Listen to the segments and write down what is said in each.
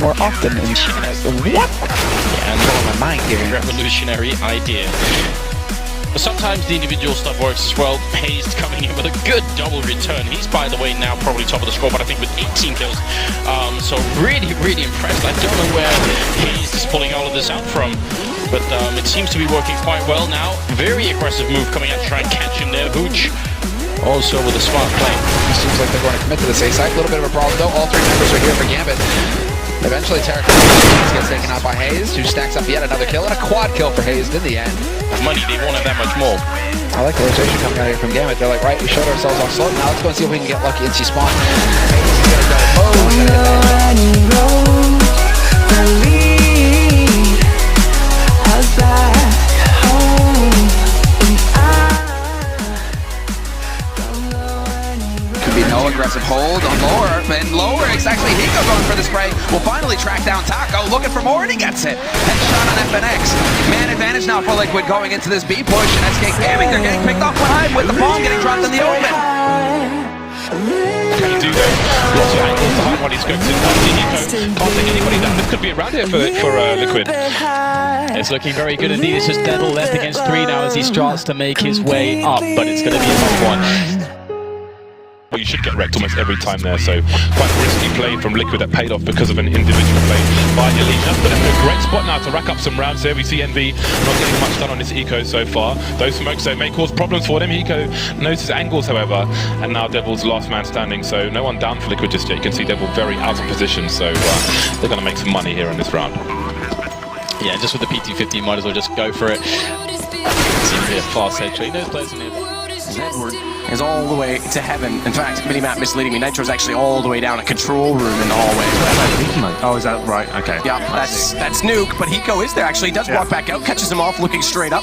more often in what? Yeah, I'm blowing my mind here. Revolutionary idea. But sometimes the individual stuff works as well. Hazed coming in with a good double return. He's, by the way, now probably top of the score, but I think with 18 kills. So really, really impressed. I don't know where Hazed is pulling all of this out from, but it seems to be working quite well now. Very aggressive move coming out to try and catch him there. Hooch also with a smart play. It seems like they're going to commit to this A site. A little bit of a problem though. All three members are here for Gambit. Eventually, Tarek gets taken out by Hazed, who stacks up yet another kill, and a quad kill for Hazed in the end. Money, they won't have that much more. I like the rotation coming out here from Gambit. They're like, right, we showed ourselves off slow. Now let's go and see if we can get lucky and see spawn. Hazed is gonna go. Oh, he's gonna hit Could be no aggressive hold on lower, and lower, it's actually Hiko going for the spray. Will finally track down Taco, looking for more, and he gets it. Headshot on FNX. Man advantage now for Liquid going into this B push, and SK Gaming, they're getting picked off behind with the bomb getting dropped in the open. Can you do that? Lots of angles behind what he's going to Hiko can't take anybody down. This could be around here for Liquid. It's looking very good indeed. It's just Devil left against 3 now as he starts to make his way up, but it's going to be a tough one. Well, you should get wrecked almost every time there, so quite a risky play from Liquid that paid off because of an individual play by Elite. That's put him in a great spot now to rack up some rounds here. We see Envy not getting much done on this Hiko so far. Those smokes though may cause problems for them. Hiko knows his angles, however, and now Devil's last man standing, so no one down for Liquid just yet. You can see Devil very out of position, so they're going to make some money here in this round. Yeah, just with the PT-50, might as well just go for it. Seems to be a fast headshot. He knows players in here. Edward is all the way to heaven. In fact, minimap misleading me. Nitro's actually all the way down a control room in the hallway. Oh, is that right? Okay. Yeah, that's Nuke, but Hiko is there actually. He does walk back out, catches him off, looking straight up.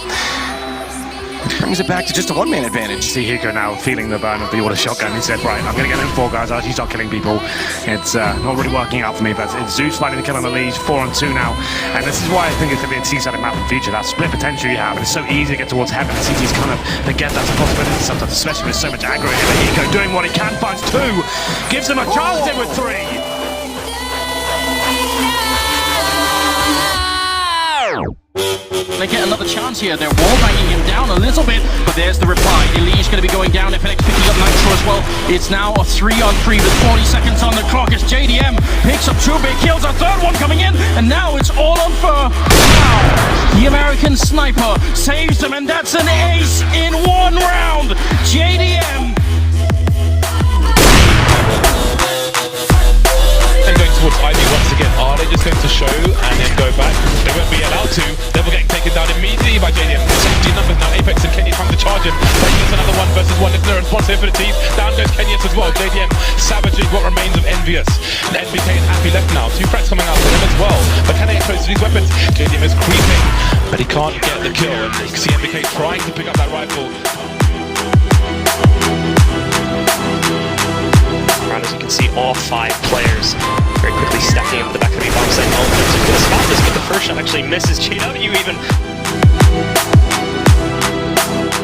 Brings it back to just a one-man advantage. See Hiko now feeling the burn of the auto shotgun. He said, right, I'm going to get them 4 guys. I'll actually start killing people. It's not really working out for me, but it's Zeus fighting the kill on the lead, 4-on-2 now. And this is why I think it's going to be a T-sided map in the future. That split potential you have, and it's so easy to get towards heaven. And CT's kind of forget that's a possibility sometimes, especially with so much aggro here. But Hiko doing what he can, finds 2, gives them a chance in with 3. They get another chance here. They're wall-banging him down a little bit, but there's the reply. Eli's going to be going down. FNX picking up Nitro as well. It's now a 3-on-3 with 40 seconds on the clock. It's JDM picks up 2 big kills, a third one coming in, and now it's all on for now. The American sniper saves them, and that's an ace in 1 round. JDM. They're going towards Ivy once again. Are they just going to show and then go back? They won't be allowed to. Devil getting taken down immediately by JDM. Safety numbers now. Apex and Kenya trying to charge him. But he gets another 1 versus 1. It's no responsibilities. Down goes Kenyas as well. JDM savaging what remains of Envious. And NBK is happy left now. 2 frags coming out for him as well. But can they get close to these weapons? JDM is creeping, but he can't get the kill. And you can see NBK trying to pick up that rifle. As you can see, all 5 players very quickly stacking up the back of the bomb site. It's a good spot this, but the first shot actually misses. GW even.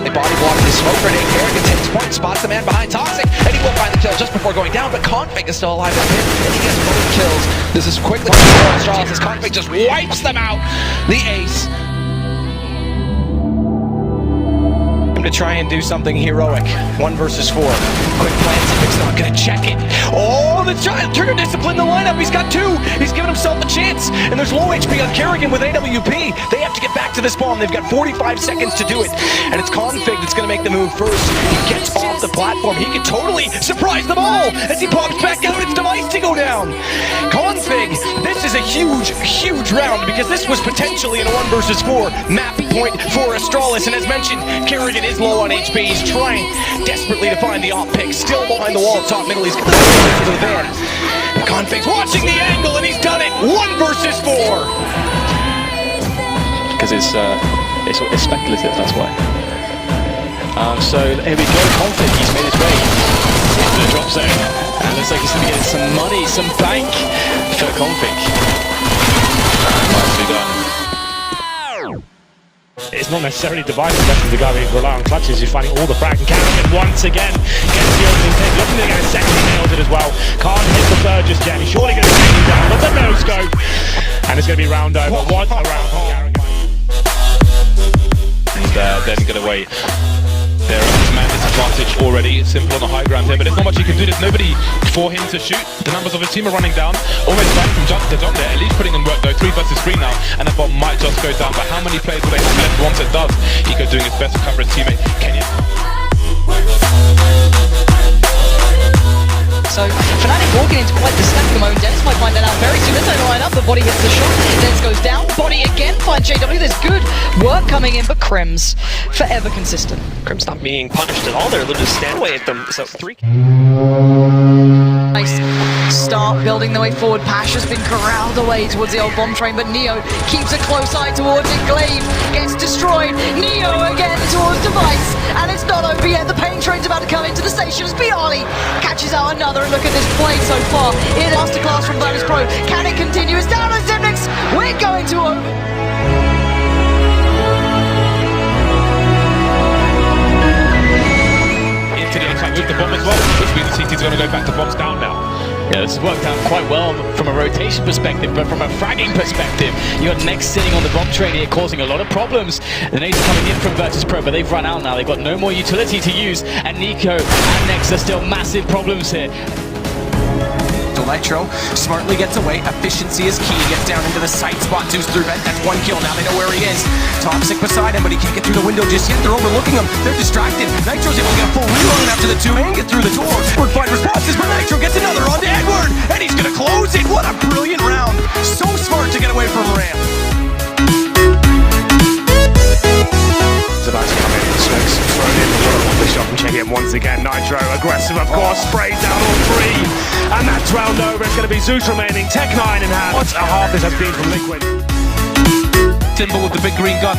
They body block his smoke grenade. Kerrigan takes point, spots the man behind Toxic, and he will find the kill just before going down, but Config is still alive up here, and he gets both kills. This is quickly Australis as Config just wipes them out. The ace. To try and do something heroic. 1 versus 4. Quick plans, He's not gonna check it. Oh, the trigger discipline the lineup. He's got 2. He's given himself a chance. And there's low HP on Kerrigan with AWP. They have to get back to this bomb. They've got 45 seconds to do it. And it's Config that's gonna make the move first. He gets off the platform. He can totally surprise them all as he pops back out. It's Device to go down. Config, this is a huge, huge round because this was potentially in a 1 versus 4 map point for Australis. And as mentioned, Kerrigan is low on HP. He's trying desperately to find the op pick. Still behind the wall, top middle. He's got the van. Config's watching the angle, and he's done it. 1 versus 4. Because it's speculative. That's why. So here we go. Config. He's made his way into the drop zone, and looks like he's going to get some money, some bank for Config. Nicely done. It's not necessarily Device, especially the guy who rely on clutches, who's finding all the frags and can once again gets the opening pick. Looking to get a second, he nails it as well. Can't hit the third just yet. He's surely going to take him down, but the no scope. And it's going to be round over. What a round from Garrett. And then get away. They're at his man disadvantage already. It's simple on the high ground here, but there's not much he can do. There's nobody for him to shoot. The numbers of his team are running down. Almost back from jump to jump there. At least putting in work though. 3 versus 3 now. And that bomb might just go down. But how many players will they have left once it does? Hiko doing his best to cover his teammate. Kenya. So Fnatic walking into quite the stack at the moment. Dennis might find that out very soon. There's no line up. The body hits the shot. Dennis goes down. Body again. Finds JW. There's good work coming in, but Crims forever consistent. Crim's not being punished at all. They're literally just stand away at them. So 3. Nice start building the way forward. Pasha's been corralled away towards the old bomb train, but Neo keeps a close eye towards it. Glaive gets destroyed. Neo again towards Device, and it's not over yet. The pain train's about to come into the station as Bialy catches out another. And look at this play so far. In masterclass from Virtus Pro. Can it continue? It's down on Zimnix. We're going to over. Into the attack with the bomb as well, which means the CT's going to go back to bombs down now. Yeah, this has worked out quite well from a rotation perspective, but from a fragging perspective, you got Nex sitting on the bomb train here causing a lot of problems. The nades are coming in from Virtus Pro, but they've run out now. They've got no more utility to use, and Nico and Nex are still massive problems here. Nitro smartly gets away. Efficiency is key. Gets down into the side spot. Zeus through vent. That's 1 kill. Now they know where he is. Toxic beside him, but he can't get through the window just yet. They're overlooking him. They're distracted. Nitro's able to get a full reload after the 2 and get through the door. Edward find responses, but Nitro gets another onto Edward, and he's gonna close it. What a brilliant round. So smart to get away from Ramp. He's about to come in. Swings thrown in. The shot and check in once again. Nitro aggressive, of course. Sprays down all 3. And that's round over. It's going to be Zeus remaining. Tech 9 in hand. What a half this has been from Liquid. Timber with the big green gun.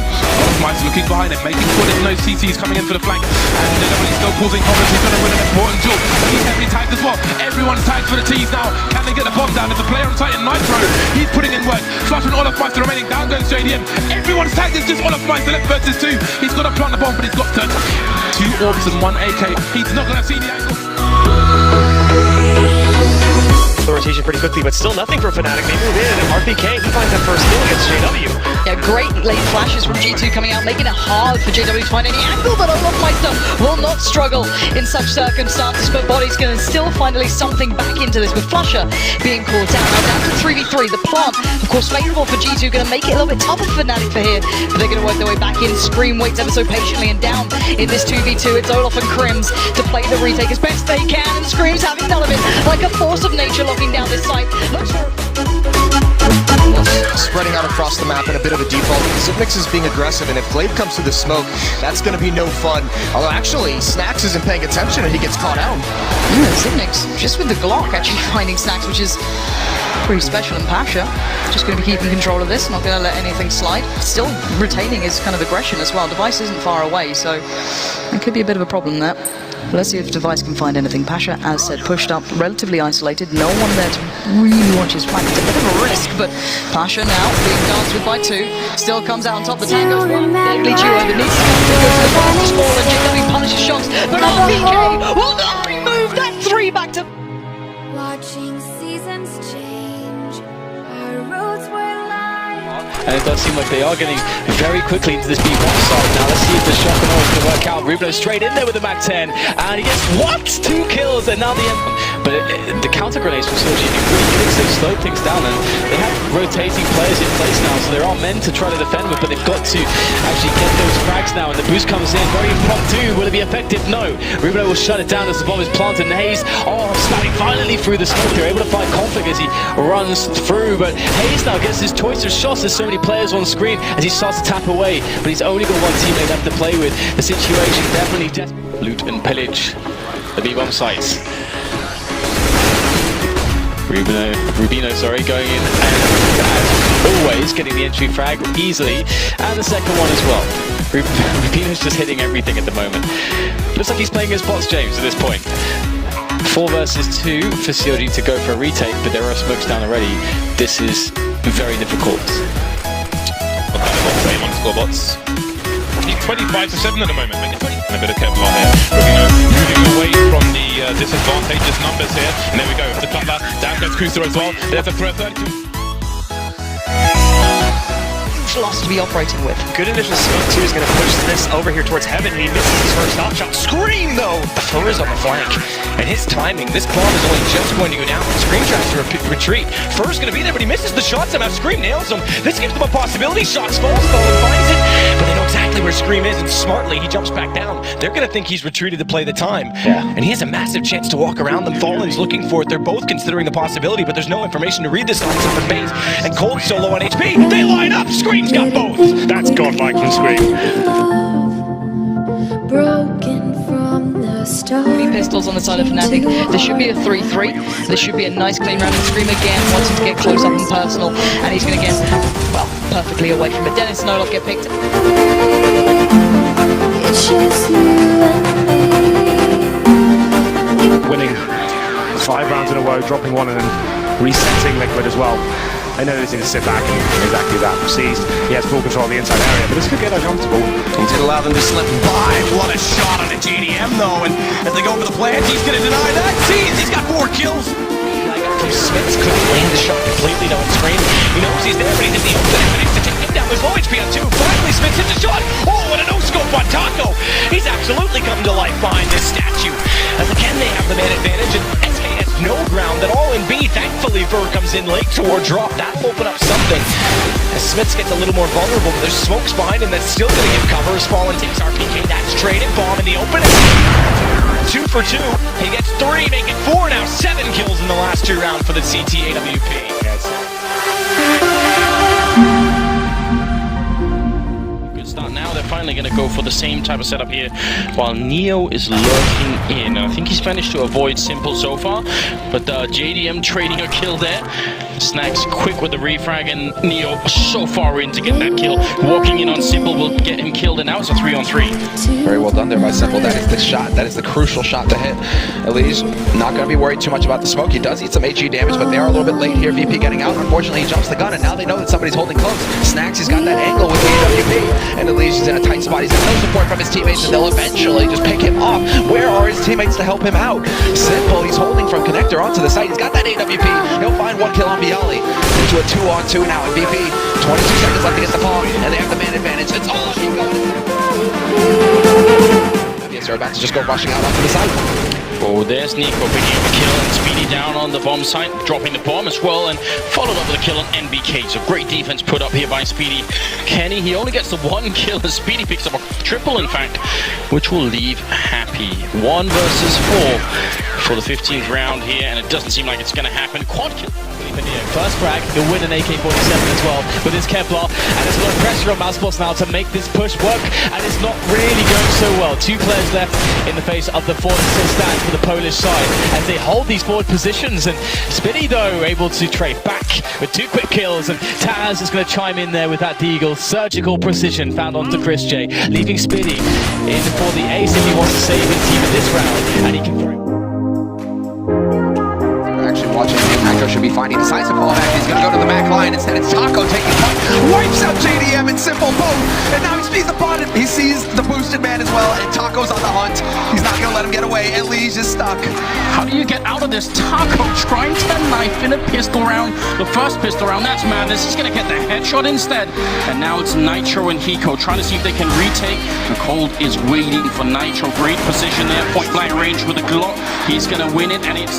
Mine's looking behind him, making sure there's no CCs coming in for the flank. And nobody's still causing problems. He's going to win an important duel. He's heavily tagged as well. Everyone's tagged for the T's now. Can they get the bomb down? There's a player on site in Nitro. He's putting in work. Flush with Olaf Meister remaining. Down goes JDM. Everyone's tagged. It's just Olaf Meister left versus 2. He's got to plant the bomb, but he's got 2 orbs and 1 AK. He's not going to see the angle. The rotation pretty quickly, but still nothing for Fnatic. They move in, and RPK, he finds that first kill against JW. Yeah, great late flashes from G2 coming out, making it hard for JW to find any angle, but Olaf Meister will not struggle in such circumstances, but Body's going to still find at least something back into this, with Flusher being caught out. Now down to 3v3, the plant, of course, favourable for G2, going to make it a little bit tougher for Fnatic for here, but they're going to work their way back in. Scream waits ever so patiently, and down in this 2v2, it's Olaf and Crims to play the retake as best they can, and Scream's having none of it, like a force of nature locking down this site. Spreading out across the map in a bit of a default. Zipnix is being aggressive, and if Glaive comes to the smoke, that's going to be no fun. Although actually, Snacks isn't paying attention and he gets caught out. Yeah, Zipnix, just with the Glock, actually finding Snacks, which is pretty special. And Pasha, just going to be keeping control of this, not going to let anything slide. Still retaining his kind of aggression as well. Device isn't far away, so it could be a bit of a problem there. Let's see if Device can find anything. Pasha, as said, pushed up, relatively isolated. No one there to really watch his flank. It's a bit of a risk, but Pasha now being danced with by 2. Still comes out on top. The tango's one. Deadly duo that needs to go to the fastest ball, and JW punishes shots. But RPK will not be moved. That 3 back to... Watching seasons change, our roads were lined. And it does seem like they are getting very quickly into this B1 side now. Let's see if the shot can always gonna work out. Rublo straight in there with the Mac 10, and he gets what? 2 kills, and now the end. But the counter grenades from Soji do really good. They've slowed things down, and they have rotating players in place now, so there are men to try to defend with, but they've got to actually get those frags now. And the boost comes in very impromptu. Will it be effective? No. Rublo will shut it down as the bomb is planted. And Hayes, snapping violently through the smoke. They're able to find Conflict as he runs through, but Hayes now gets his choice of shots. There's so many players on screen as he starts to tap away, but he's only got 1 teammate left to play with. The situation definitely desperate. Loot and pillage the B-bomb sites. Rubino, going in, and as always getting the entry frag easily, and the second one as well. Rubino's just hitting everything at the moment. Looks like he's playing his bots, James, at this point. 4 versus 2 for COG to go for a retake, but there are smokes down already. This is very difficult. What kind of bots? Aim on score bots. 25 to 7 at the moment. A bit of Kevlar here. Moving away from the disadvantageous numbers here. And there we go. The Cutler. Down goes Cruiser as well. There's a threat. Loss to be operating with. Good initial smoke too is going to push this over here towards Heaven. He misses his first hop shot. Scream though! The Thor is on the flank. And his timing, this bomb is only just going to go down. Scream tries to retreat. Fur's going to be there, but he misses the shot somehow. Scream nails him. This gives them a possibility. Shots falls, Fallen finds it. But they know exactly where Scream is, and smartly he jumps back down. They're going to think he's retreated to play the time. Yeah. And he has a massive chance to walk around them. Fallen's looking for it. They're both considering the possibility, but there's no information to read this on except for base. And Cold's so low on HP. They line up. Scream's got both. That's godlike from Scream. Broken from the start. 3 pistols on the side of Fnatic. There should be a 3-3. There should be a nice clean round. And Scream again wants him to get close up and personal. And he's going to get, well, perfectly away from it. Dennis Nolop get picked. It's just you and me. Winning 5 rounds in a row, dropping 1 and then resetting Liquid as well. I know they need to sit back and exactly that. Seized, he has full control of the inside area, but this could get uncomfortable. He did allow them to slip by. What a shot on a JDM though, and as they go for the plans, he's going to deny that. Seized, he's got 4 kills. From Smiths couldn't land the shot completely though. Scream. He knows he's there, but he didn't even finish to take him down. There's low HP on 2. Finally, Smiths hits a shot. Oh, and a no-scope on Taco. He's absolutely come to life behind this statue. As again, they have the man advantage, and SK has no ground at all in B. Thankfully, Fur comes in late toward drop. That'll open up something. As Smiths gets a little more vulnerable, but there's smokes behind him that's still going to give cover. As Fallen takes RPK, that's traded. Bomb in the open. 2 for 2. He gets 3, making 4 now. 7 kills in the last 2 rounds for the CT AWP. Good start now. They're finally going to go for the same type of setup here while Neo is lurking in. I think he's managed to avoid Simple so far, but JDM trading a kill there. Snacks quick with the refrag, and Neo so far in to get that kill. Walking in on Simple will get him killed, and now it's a 3-on-3. Very well done there by Simple. That is the shot. That is the crucial shot to hit. Elise not going to be worried too much about the smoke. He does eat some HE damage, but they are a little bit late here. VP getting out. Unfortunately, he jumps the gun, and now they know that somebody's holding close. Snacks, he's got that angle with the AWP, and Elise is in a tight spot. He's got no support from his teammates, and they'll eventually just pick him off. Where are his teammates to help him out? Simple, he's holding from connector onto the site. He's got that AWP. He'll find 1 kill on Bialy. Into a 2-on-2 now at VP. 22 seconds left to get the palm, and they have the man advantage. It's all Hiko. Yes, they're about to just go rushing out onto the side. Oh, there's Nico picking up a kill, and Speedy down on the bomb site, dropping the bomb as well, and followed up with a kill on NBK. So great defense put up here by Speedy. Kenny, he only gets the 1 kill as Speedy picks up a triple, in fact, which will leave happy. 1 versus 4 for the 15th round here, and it doesn't seem like it's going to happen. Quad kill. First frag, he'll win an AK-47 as well with his Kevlar, and there's a lot of pressure on Mousesports now to make this push work, and it's not really going so well. 2 players left in the face of the 4-6 stand for the Polish side as they hold these forward positions, and Spinny though able to trade back with 2 quick kills, and Taz is going to chime in there with that Deagle. Surgical precision found onto Chris J, leaving Spinny in for the ace if he wants to save his team in this round, and he can throw. Watching him, Hiko should be finding decides to pull back. He's going to go to the Mac line. Instead, it's Taco taking point. Wipes out JDM and Simple both. And now he sees the bot. He sees the boosted man as well. And Taco's on the hunt. He's not going to let him get away. And Lee's just stuck. How do you get out of this? Taco trying to knife in a pistol round. The first pistol round, that's madness. He's going to get the headshot instead. And now it's Nitro and Hiko trying to see if they can retake. The Cold is waiting for Nitro. Great position there. Point blank range with a Glock. He's going to win it, and it's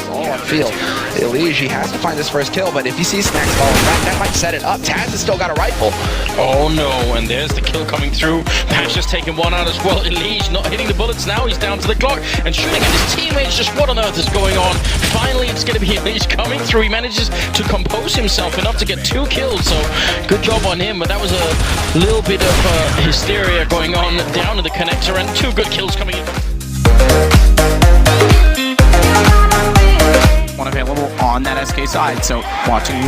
all on field. Elige has to find his first kill, but if he sees Snacks falling back, that might set it up. Taz has still got a rifle. Oh no, and there's the kill coming through. Pasha's taking 1 out as well. Elige not hitting the bullets now. He's down to the Glock and shooting at his teammates. Just what on earth is going on? Finally, it's going to be Elige coming through. He manages to compose himself enough to get 2 kills, so good job on him. But that was a little bit of hysteria going on down to the connector, and 2 good kills coming in. One available on that SK side, so watching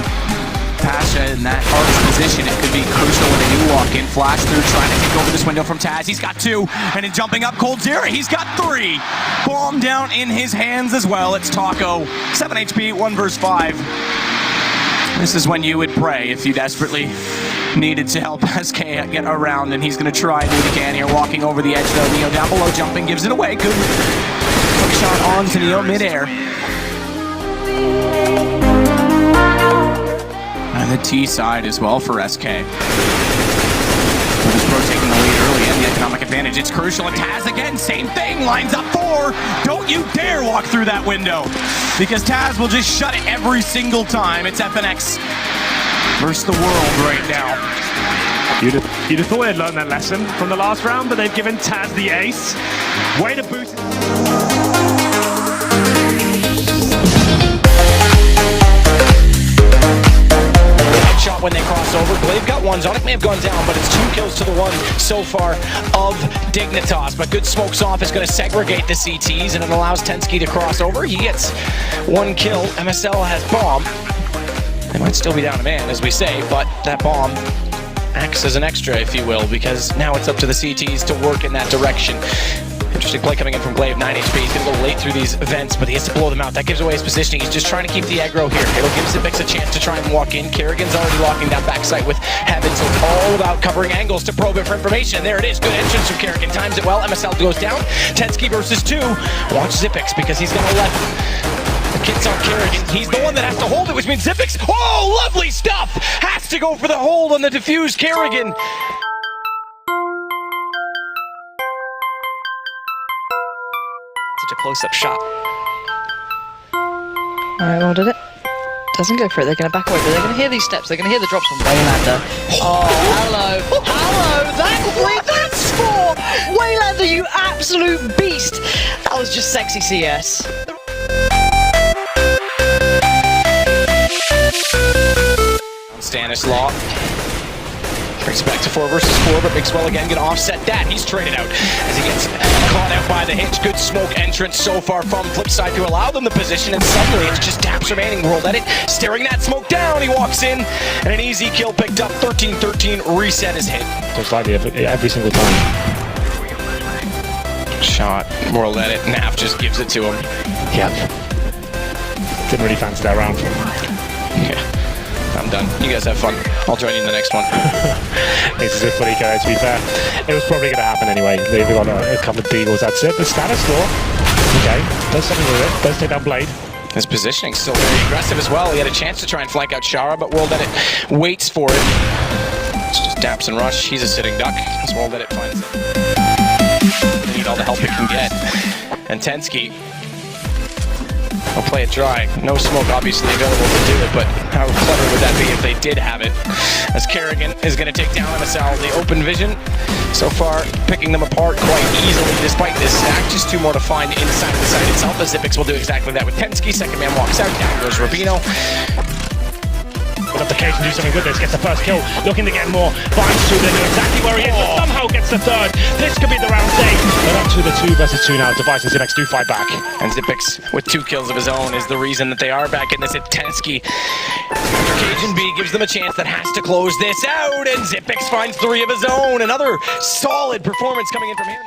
Pasha in that hardest position, it could be crucial when they do walk in. Flash through, trying to take over this window from Taz. He's got 2, and then jumping up Cold Zero, he's got 3. Bomb down in his hands as well. It's Taco, 7 HP, 1 versus 5. This is when you would pray if you desperately needed to help SK get around, and he's going to try and do what he can here. Walking over the edge, though. Neo down below, jumping, gives it away. Good hook shot on to Neo midair. And the T side as well for SK. Pro taking the lead early and the economic advantage. It's crucial. And Taz again, same thing. Lines up 4. Don't you dare walk through that window, because Taz will just shut it every single time. It's FNX versus the world right now. You'd have thought they'd learned that lesson from the last round, but they've given Taz the ace. Way to boost. Shot when they cross over. Glaive got ones on it, may have gone down, but it's 2 kills to the 1 so far of Dignitas. But good smokes off is going to segregate the CTs, and it allows Tensky to cross over. He gets 1 kill. MSL has bomb. They might still be down a man, as we say, but that bomb acts as an extra, if you will, because now it's up to the CTs to work in that direction. Interesting play coming in from Glaive, 9 HP. He's going to go late through these vents, but he has to blow them out. That gives away his positioning. He's just trying to keep the aggro here. It'll give Zipix a chance to try and walk in. Kerrigan's already locking that backside with Heaven, so it's all about covering angles to probe it for information. And there it is. Good entrance from Kerrigan. Times it well. MSL goes down. Tensky versus 2. Watch Zipix, because he's going to let the kids on Kerrigan. He's the one that has to hold it, which means Zipix, oh, lovely stuff! Has to go for the hold on the diffused Kerrigan. Such a close-up shot. Alright, well, did it? Doesn't go for it. They're going to back away, but they're going to hear these steps. They're going to hear the drops from Waylander. Oh, hello. Hello. That's 4. Waylander, you absolute beast. That was just sexy CS. Stanislaw brings it back to 4 versus 4, but Mixwell again going to offset that. He's traded out as he gets caught out by the hitch. Good smoke entrance so far from Flipside to allow them the position, and suddenly it's just Taps remaining. World Edit staring that smoke down. He walks in, and an easy kill picked up. 13-13, reset is hit. Just like every single time. Shot, World Edit, Naf just gives it to him. Yep. Didn't really fancy that round. Yeah. I'm done. You guys have fun. I'll join you in the next one. This is a funny go, to be fair. It was probably going to happen anyway. They've got a couple of deagles, that's it. But Stanislaw, okay, does something with it. Does take down Blade. His positioning still very aggressive as well. He had a chance to try and flank out Shara, but World Edit waits for it. It's just daps and rush. He's a sitting duck as World Edit finds it. They need all the help it can get. And Tensky will play it dry. No smoke obviously available to do it, but how clever would that be if they did have it? As Kerrigan is going to take down MSL. The open vision so far picking them apart quite easily despite this sack. Just 2 more to find inside of the site itself, as Zipix will do exactly that with Tensky. Second man walks out, down goes Rubino. Up the cage and do something with this, gets the first kill, looking to get more, finds 2, they know exactly where he is, but somehow gets the 3rd. This could be the round save. They're up to the 2 versus 2 now. Device and Zipix do fight back. And Zipix with 2 kills of his own is the reason that they are back in this. Tensky after Cajun B gives them a chance that has to close this out, and Zipix finds 3 of his own. Another solid performance coming in from him.